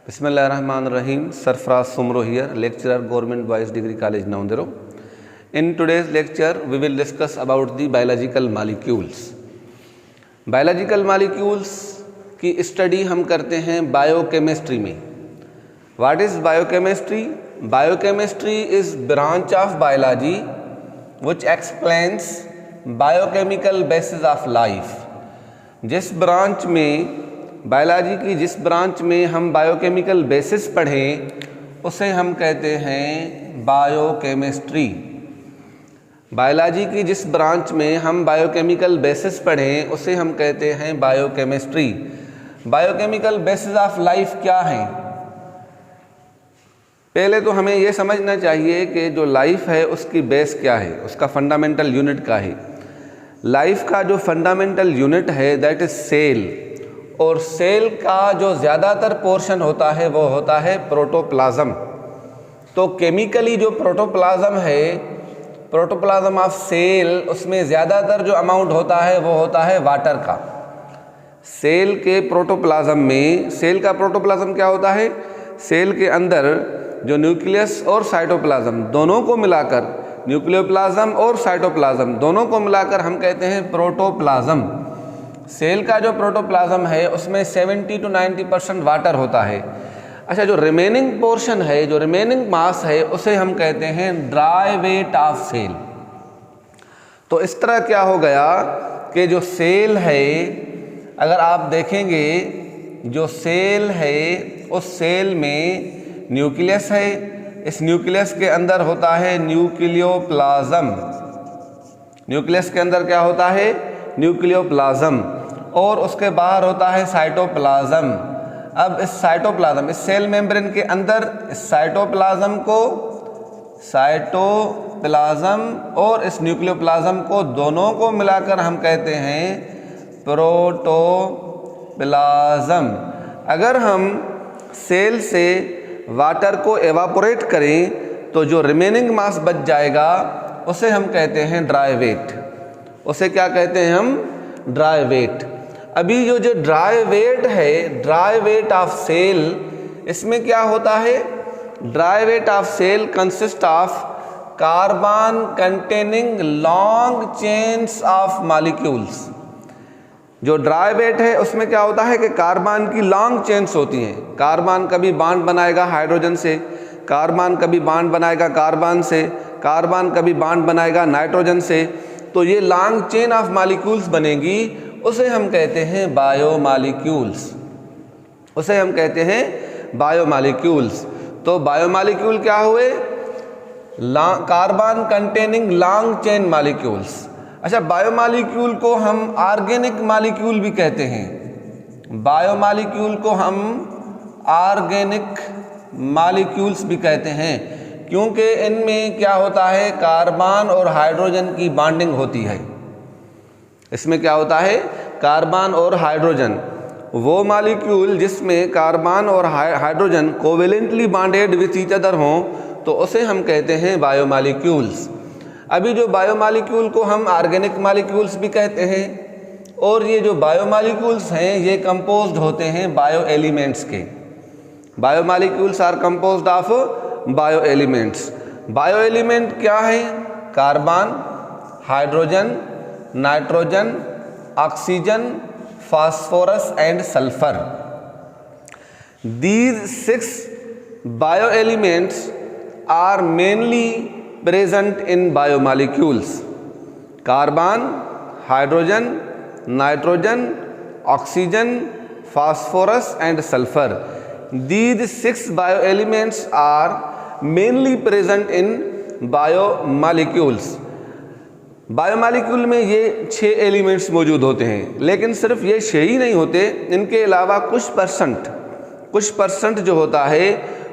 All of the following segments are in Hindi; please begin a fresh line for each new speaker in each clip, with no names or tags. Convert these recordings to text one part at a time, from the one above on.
Bismillahirrahmanirrahim. Sarfraz Sumro here, lecturer, Government Boys Degree College, Naundero. In today's lecture, we will discuss about the biological molecules. Biological molecules की स्टडी हम करते हैं बायोकेमिस्ट्री में. What is biochemistry? Biochemistry is branch of biology which explains biochemical basis of life. जिस ब्रांच में बायोलॉजी की जिस ब्रांच में हम बायोकेमिकल बेसिस पढ़ें उसे हम कहते हैं बायोकेमिस्ट्री. बायोलॉजी की जिस ब्रांच में हम बायोकेमिकल बेसिस पढ़ें उसे हम कहते हैं biochemistry. Biochemical basis of life क्या है? पहले तो हमें यह समझना चाहिए कि जो लाइफ है उसकी बेस क्या है, उसका फंडामेंटल यूनिट क्या है. लाइफ का जो फंडामेंटल यूनिट है दैट इज सेल, और सेल का जो ज़्यादातर पोर्शन होता है वो होता है प्रोटोप्लाज्म. तो केमिकली जो प्रोटोप्लाज्म है, प्रोटोप्लाज्म ऑफ सेल, उसमें ज़्यादातर जो अमाउंट होता है वो होता है वाटर का. सेल के प्रोटोप्लाज्म में, सेल का प्रोटोप्लाज्म क्या होता है? सेल के अंदर जो न्यूक्लियस और साइटोप्लाज्म दोनों को मिलाकर, न्यूक्लियोप्लाज्म और साइटोप्लाज्म दोनों को मिलाकर हम कहते हैं प्रोटोप्लाज्म. सेल का जो प्रोटोप्लाज्म है उसमें 70 to 90% वाटर होता है. अच्छा, जो रिमेनिंग पोर्शन है, जो रिमेनिंग मास है, उसे हम कहते हैं ड्राई वेट ऑफ सेल. तो इस तरह क्या हो गया कि जो सेल है, अगर आप देखेंगे जो सेल है उस सेल में न्यूक्लियस है, इस न्यूक्लियस के अंदर होता है न्यूक्लियोप्लाज्म. न्यूक्लियस के अंदर क्या होता है? न्यूक्लियोप्लाज्म. और उसके बाहर होता है साइटोप्लाज्म. अब इस साइटोप्लाज्म, इस सेल मेम्ब्रेन के अंदर इस साइटोप्लाज्म को, साइटोप्लाज्म और इस न्यूक्लियोप्लाज्म को दोनों को मिलाकर हम कहते हैं प्रोटोप्लाज्म. अगर हम सेल से वाटर को एवापोरेट करें तो जो रिमेनिंग मास बच जाएगा उसे हम कहते हैं ड्राई वेट. उसे क्या कहते हैं हम? Dry weight. अभी जो ड्राई वेट है, ड्राई वेट ऑफ सेल, इसमें क्या होता है? Dry weight of cell consist of carbon containing long chains of molecules. जो ड्राई वेट है उसमें क्या होता है कि कार्बन की लॉन्ग चेन्स होती हैं. कार्बन कभी बॉन्ड बनाएगा हाइड्रोजन से, कार्बन कभी बॉन्ड बनाएगा कार्बन से, कार्बन कभी बॉन्ड बनाएगा नाइट्रोजन से. तो ये लॉन्ग चेन ऑफ मॉलिक्यूल्स बनेगी, उसे हम कहते हैं बायोमॉलिक्यूल्स. उसे हम कहते हैं बायोमॉलिक्यूल्स. तो बायोमॉलिक्यूल क्या हुए? Carbon containing long chain molecules. अच्छा, बायोमॉलिक्यूल को हम ऑर्गेनिक मॉलिक्यूल भी कहते हैं. बायोमॉलिक्यूल को हम ऑर्गेनिक मॉलिक्यूल्स भी कहते हैं, क्योंकि इनमें क्या होता है? कार्बन और हाइड्रोजन की बॉन्डिंग होती है. इसमें क्या होता है? कार्बन और हाइड्रोजन. वो मॉलिक्यूल जिसमें कार्बन और hydrogen covalently bonded with each other हों तो उसे हम कहते हैं बायोमॉलिक्यूल्स. अभी जो बायोमॉलिक्यूल को हम ऑर्गेनिक मॉलिक्यूल्स भी कहते हैं, और ये जो बायोमॉलिक्यूल्स हैं ये कंपोज्ड होते हैं बायो एलिमेंट्स के. Biomolecules are composed of bio elements. Bio element क्या है? Carbon, hydrogen, nitrogen, oxygen, phosphorus and sulphur. These 6 bioelements are mainly present in biomolecules. Carbon, hydrogen, nitrogen, oxygen, phosphorus and sulfur. These 6 bioelements are mainly present in biomolecules. Biomolecule में ये 6 एलिमेंट्स मौजूद होते हैं, लेकिन सिर्फ ये 6 ही नहीं होते, इनके अलावा कुछ परसेंट जो होता है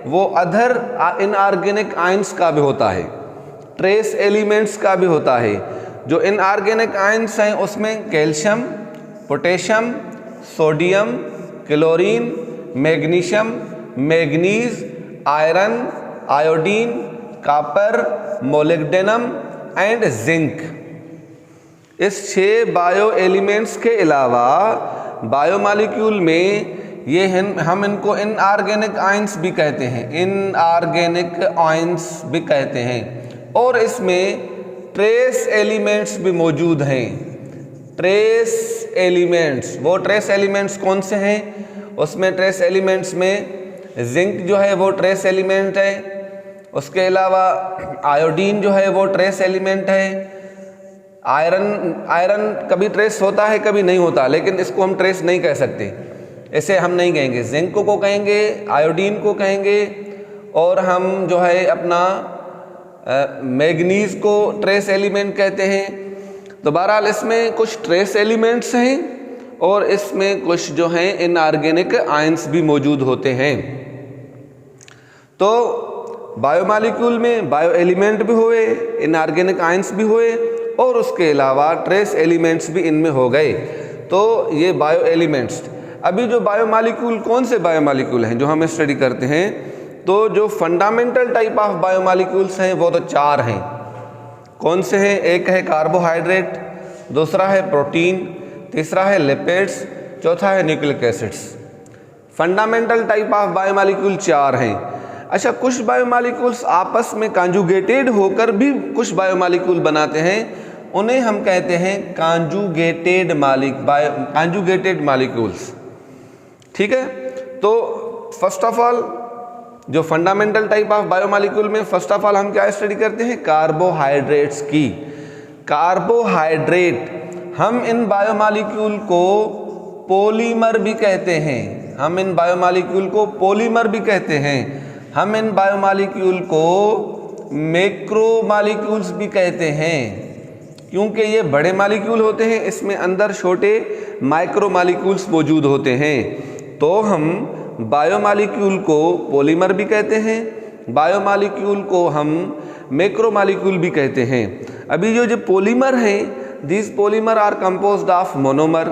वो अदर इनऑर्गेनिक आयंस का भी होता है, ट्रेस एलिमेंट्स का भी होता है. जो इनऑर्गेनिक आयंस हैं उसमें calcium, potassium, sodium, chlorine, magnesium, manganese, iron, iodine, copper, molybdenum and zinc. इस 6 बायो एलिमेंट्स के अलावा बायोमॉलिक्यूल में ये हम इनको इनऑर्गेनिक आयंस भी कहते हैं, इनऑर्गेनिक आयंस भी कहते हैं। और इसमें ट्रेस एलिमेंट्स भी मौजूद हैं, ट्रेस एलिमेंट्स। वो ट्रेस एलिमेंट्स कौन से हैं? उसमें ट्रेस एलिमेंट्स में जिंक जो है वो ट्रेस एलिमेंट है, उसके अलावा आयोडीन जो है वो ट्रेस एलिमेंट है, आयरन कभी ट्रेस होता है कभी नहीं होता, लेकिन इसको हम ट्रेस नहीं कह सकते, इसे हम नहीं कहेंगे। जिंक को कहेंगे, आयोडीन को कहेंगे, और हम जो है अपना मैग्नीज को ट्रेस एलिमेंट कहते हैं। तो बहरहाल इसमें कुछ ट्रेस एलिमेंट्स हैं और इसमें कुछ जो हैं इनऑर्गेनिक आयंस भी मौजूद होते हैं। तो बायोमॉलिक्यूल में बायो एलिमेंट भी हुए, इनऑर्गेनिक आयंस भी हुए, और उसके अलावा ट्रेस एलिमेंट्स भी इनमें हो गए। तो ये बायो एलिमेंट्स। अभी जो बायोमॉलिक्यूल, कौन से बायोमॉलिक्यूल हैं जो हम स्टडी करते हैं? तो जो फंडामेंटल टाइप ऑफ बायोमॉलिक्यूल्स हैं वो तो 4 हैं। कौन से हैं? एक है कार्बोहाइड्रेट, दूसरा है प्रोटीन, तीसरा है लिपिड्स, चौथा है nucleic acids. Fundamental type of biomolecule 4 हैं। अच्छा, कुछ बायोमॉलिक्यूल्स आपस में कॉन्जुगेटेड होकर भी कुछ बायोमॉलिक्यूल बनाते हैं, उन्हें हम कहते हैं कॉन्जुगेटेड मॉलिक्यूल्स। ठीक है। तो फर्स्ट ऑफ ऑल जो फंडामेंटल टाइप ऑफ बायोमॉलिक्यूल में फर्स्ट ऑफ ऑल हम क्या स्टडी करते हैं? कार्बोहाइड्रेट्स की। कार्बोहाइड्रेट, हम इन बायोमॉलिक्यूल को पॉलीमर भी कहते हैं, हम इन बायोमॉलिक्यूल को पॉलीमर भी कहते हैं, हम इन बायोमॉलिक्यूल को मैक्रोमॉलिक्यूल्स भी कहते हैं, क्योंकि ये बड़े मॉलिक्यूल होते हैं, इसमें अंदर छोटे माइक्रोमॉलिक्यूल्स मौजूद होते हैं। तो हम बायोमॉलिक्यूल को पॉलीमर भी कहते हैं, बायोमॉलिक्यूल को हम मैक्रोमॉलिक्यूल भी कहते हैं। अभी जो पॉलीमर हैं, these polymer are composed of monomer,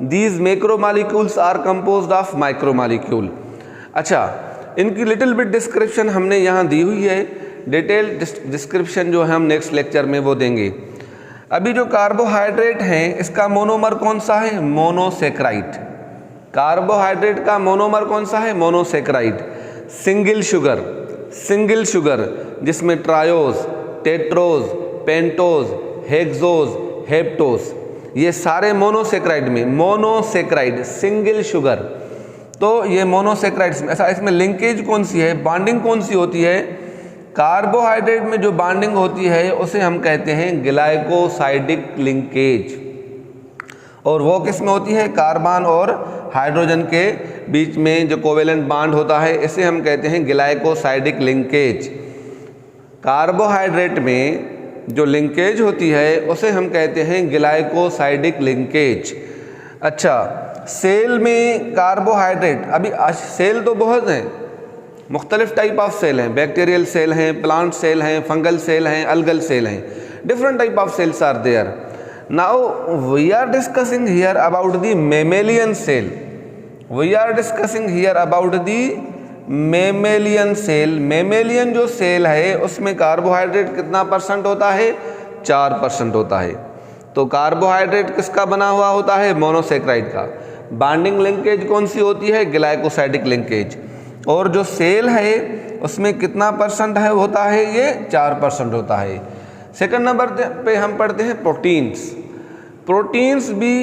these macromolecules are composed of micromolecule. अच्छा, इनकी लिटिल बिट डिस्क्रिप्शन हमने यहाँ दी हुई है, डिटेल डिस्क्रिप्शन जो है हम नेक्स्ट लेक्चर में वो देंगे। अभी जो कार्बोहाइड्रेट हैं, इसका मोनोमर कौन सा है? मोनोसेक्राइड। कार्बोहाइड्रेट का मोनोमर कौन सा है? मोनोसेक्राइड। सिंगल शुगर जिसमें triose, tetrose, pentose, hexose, heptose, ये सारे मोनोसेक्राइड में, मोनोसेक्राइड सिंगल शुगर। तो ये मोनोसेक्राइड्स में ऐसा, इसमें लिंकेज कौन सी है, बाइंडिंग कौन सी होती है? कार्बोहाइड्रेट में जो बाइंडिंग होती है उसे हम कहते हैं ग्लाइकोसाइडिक लिंकेज, और वो किस में होती है? कार्बन और हाइड्रोजन के बीच में जो कोवेलेंट बॉन्ड होता है, इसे हम कहते हैं ग्लाइकोसाइडिक लिंकेज। कार्बोहाइड्रेट में जो लिंकेज होती है उसे हम कहते हैं ग्लाइकोसाइडिक लिंकेज। अच्छा, सेल में कार्बोहाइड्रेट, अभी सेल तो बहुत हैं, मुख्तलिफ टाइप ऑफ सेल हैं, बैक्टीरियल सेल हैं, प्लांट सेल हैं, फंगल सेल हैं, अलगल सेल हैं, different type of cells are there. Now we are discussing here about the mammalian cell, we are discussing here about the mammalian cell. Mammalian जो सेल है उसमें कार्बोहाइड्रेट कितना % होता है? 4% होता है। तो कार्बोहाइड्रेट किसका बना हुआ होता है? मोनोसेक्राइड का। बॉन्डिंग लिंकेज कौन सी होती है? Glycosidic linkage. और जो सेल है उसमें कितना % है होता है? ये 4% होता है। सेकंड नंबर पे हम पढ़ते हैं प्रोटीन्स। प्रोटीन्स भी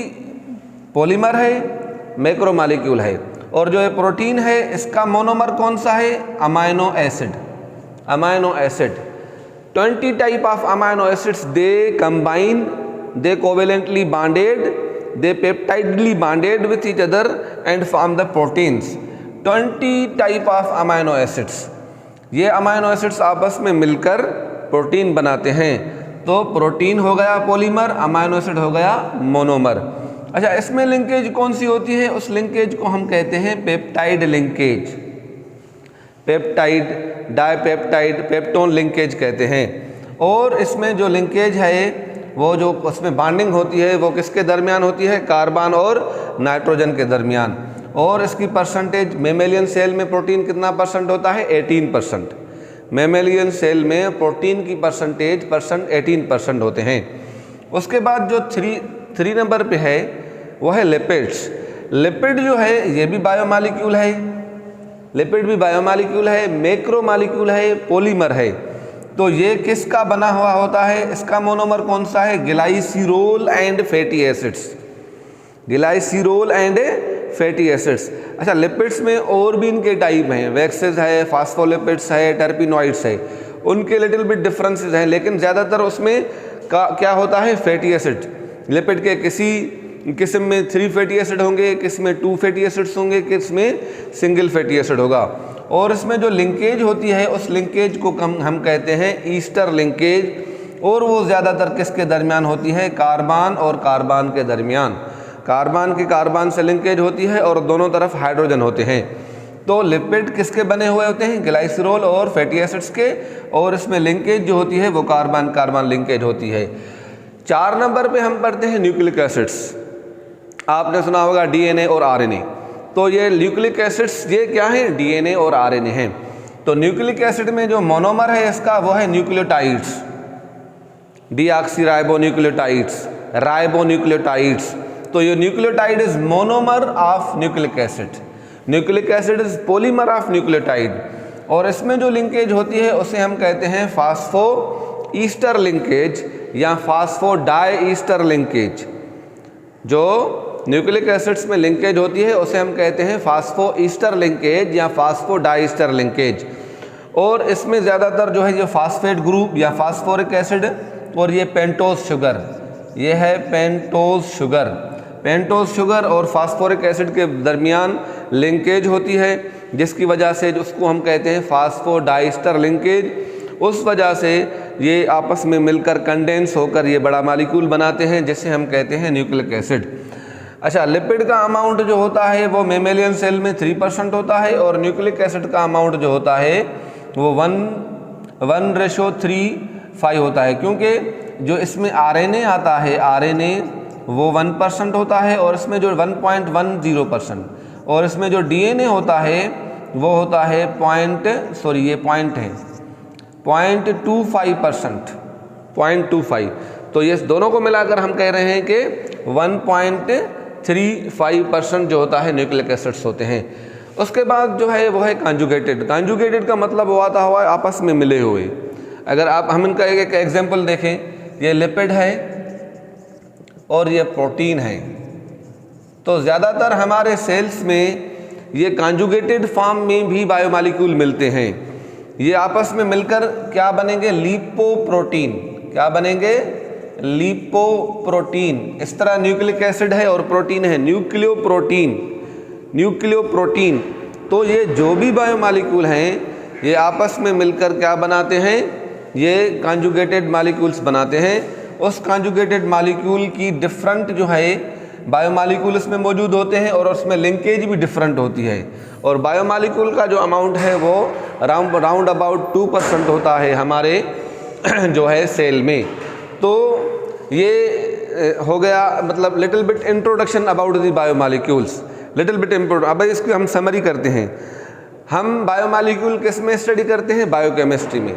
पॉलीमर है, मैक्रोमॉलिक्यूल है, और जो ये प्रोटीन है इसका मोनोमर कौन सा है? Amino acid. Amino acid 20 type of amino acids they combine, they covalently bonded, they peptidely bonded with each other and form the proteins. 20 type of amino acids, ये अमाइनो एसिड्स आपस में मिलकर प्रोटीन बनाते हैं। तो प्रोटीन हो गया पॉलीमर, अमाइनो एसिड हो गया मोनोमर। अच्छा, इसमें लिंकेज कौन सी होती है? उस लिंकेज को हम कहते हैं peptide linkage, peptide, dipeptide, peptone linkage कहते हैं। और इसमें जो लिंकेज है वो जो उसमें बॉन्डिंग होती है वो किसके दरमियान होती है? कार्बन और नाइट्रोजन के दरमियान। और इसकी परसेंटेज, मेमेलियन सेल में प्रोटीन कितना % होता है? 18%। मेमेलियन सेल में प्रोटीन की परसेंटेज 18% होते हैं। उसके बाद जो 3 नंबर पे है वो है लिपिड्स। लिपिड जो है ये भी बायोमॉलिक्यूल है, लिपिड भी बायोमॉलिक्यूल है, मैक्रोमॉलिक्यूल है, पॉलीमर है। तो ये किसका बना हुआ होता है, इसका मोनोमर कौन सा है, glycerol and fatty acids, glycerol and fatty acids. अच्छा, लिपिड्स में और भी इनके टाइप हैं, वैक्सेस है, फास्फोलिपिड्स है, टर्पिनॉइड्स है, उनके लिटिल बिट डिफरेंसेस हैं, लेकिन ज़्यादातर उसमें क्या होता है, फैटी एसिड। लिपिड के किसी किस्म में 3 फैटी एसिड होंगे, किस में 2 फैटी एसिड्स होंगे, किस में सिंगल फैटी एसिड होगा। और इसमें जो लिंकेज होती है उस लिंकेज को हम कहते हैं ईस्टर लिंकेज, और वो ज़्यादातर किसके दरमियान होती है, कार्बन और कार्बन के दरमियान, कार्बन के कार्बन से लिंकेज होती है और दोनों तरफ हाइड्रोजन होते हैं। तो लिपिड किसके बने हुए होते हैं, ग्लाइसरोल और फैटी एसिड्स के, और इसमें लिंकेज जो होती है वो कार्बन कार्बन लिंकेज होती है। 4 नंबर पे हम पढ़ते हैं न्यूक्लिक एसिड्स। आपने सुना होगा डीएनए और आरएनए। तो ये न्यूक्लिक एसिड्स ये क्या है, डीएनए और आरएनए हैं। तो न्यूक्लिक एसिड में जो मोनोमर है इसका वो है न्यूक्लियोटाइड्स, डीऑक्सीराइबोन्यूक्लियोटाइड्स, राइबोन्यूक्लियोटाइड्स। तो ये nucleotide is monomer of nucleic acid, nucleic acid is polymer of nucleotide. और इसमें जो लिंकेज होती है उसे हम कहते हैं फास्फो ईस्टर लिंकेज या फास्फो डाई ईस्टर लिंकेज। जो न्यूक्लिक एसिड्स में लिंकेज होती है उसे हम कहते हैं फास्फो ईस्टर लिंकेज या फास्फो डाई ईस्टर लिंकेज। और इसमें ज़्यादातर जो है ये फास्फेट ग्रुप या फास्फोरिक एसिड और ये पेंटोज शुगर, ये है पेंटोज शुगर, पेंटोज शुगर और फास्फोरिक एसिड के दरमियान लिंकेज होती है, जिसकी वजह से उसको हम कहते हैं फास्फो डाइस्टर लिंकेज। उस वजह से ये आपस में मिलकर कंडेंस होकर ये बड़ा मॉलिक्यूल बनाते हैं, जिसे हम कहते हैं न्यूक्लिक एसिड। अच्छा, लिपिड का अमाउंट जो होता है वो मेमेलियन सेल में 3% होता है, और न्यूक्लिक एसिड का अमाउंट जो होता है वो 1:3:5 होता है, क्योंकि जो इसमें आरएनए आता है, आरएनए वो 1% होता है, और इसमें जो 1.10%, और इसमें जो डीएनए होता है वो होता है 0.25%, 0.25। तो ये दोनों को मिलाकर हम कह रहे हैं कि 1.35% जो होता है न्यूक्लिक एसिड्स होते हैं। उसके बाद जो है वो है कॉन्जुगेटेड। कॉन्जुगेटेड का मतलब वो आता हुआ आपस में मिले हुए। अगर हम इनका एक एग्जाम्पल देखें, ये लिपिड है और ये प्रोटीन है, तो ज़्यादातर हमारे सेल्स में ये कॉन्जुगेटेड फॉर्म में भी बायोमॉलिक्यूल मिलते हैं। ये आपस में मिलकर क्या बनेंगे, लिपोप्रोटीन। क्या बनेंगे, लिपोप्रोटीन। इस तरह न्यूक्लिक एसिड है और प्रोटीन है, न्यूक्लियोप्रोटीन, न्यूक्लियोप्रोटीन। तो ये जो भी बायोमॉलिक्यूल हैं ये आपस में मिलकर क्या बनाते हैं, ये कॉन्जुगेटेड मॉलिक्यूल्स बनाते हैं। उस कॉन्जुगेटेड मॉलिक्यूल की डिफरेंट जो है बायोमॉलिक्यूल इसमें मौजूद होते हैं, और उसमें लिंकेज भी डिफरेंट होती है। और बायोमॉलिक्यूल का जो अमाउंट है वो राउंड अबाउट 2% होता है हमारे जो है सेल में। तो ये हो गया मतलब little bit introduction about the biomolecules, little bit important. अब इसकी हम समरी करते हैं। हम बायोमॉलिक्यूल किस में स्टडी करते हैं, बायोकेमिस्ट्री में।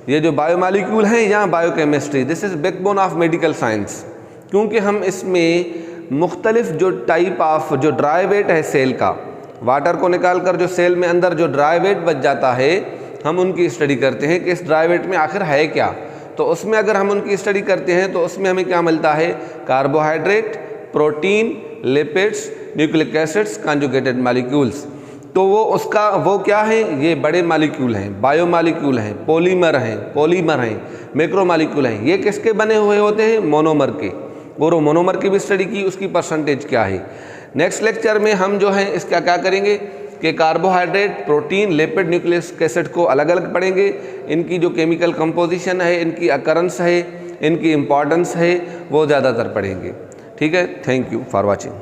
ये जो बायोमॉलिक्यूल हैं या biochemistry, this is backbone of medical science, क्योंकि हम इसमें मुख्तलिफ जो टाइप ऑफ जो ड्राई वेट है सेल का, वाटर को निकाल कर जो सेल में अंदर जो ड्राई वेट बच जाता है, हम उनकी स्टडी करते हैं कि इस ड्राई वेट में आखिर है क्या। तो उसमें अगर हम उनकी स्टडी करते हैं तो उसमें हमें क्या मिलता है, carbohydrate, protein, lipids, nucleic acids, conjugated molecules. तो वो क्या है, ये बड़े मॉलिक्यूल हैं, बायोमॉलिक्यूल हैं, पॉलीमर हैं, मैक्रोमॉलिक्यूल हैं। ये किसके बने हुए होते हैं, मोनोमर के। और मोनोमर की भी स्टडी की, उसकी परसेंटेज क्या है। नेक्स्ट लेक्चर में हम जो है इसका क्या करेंगे कि carbohydrate, protein, lipid, nucleic acid को अलग अलग पढ़ेंगे। इनकी जो केमिकल कंपोजिशन है, इनकी अकरेंस है, इनकी इम्पॉर्टेंस है, वो ज़्यादातर पढ़ेंगे। ठीक है, थैंक यू फॉर वॉचिंग।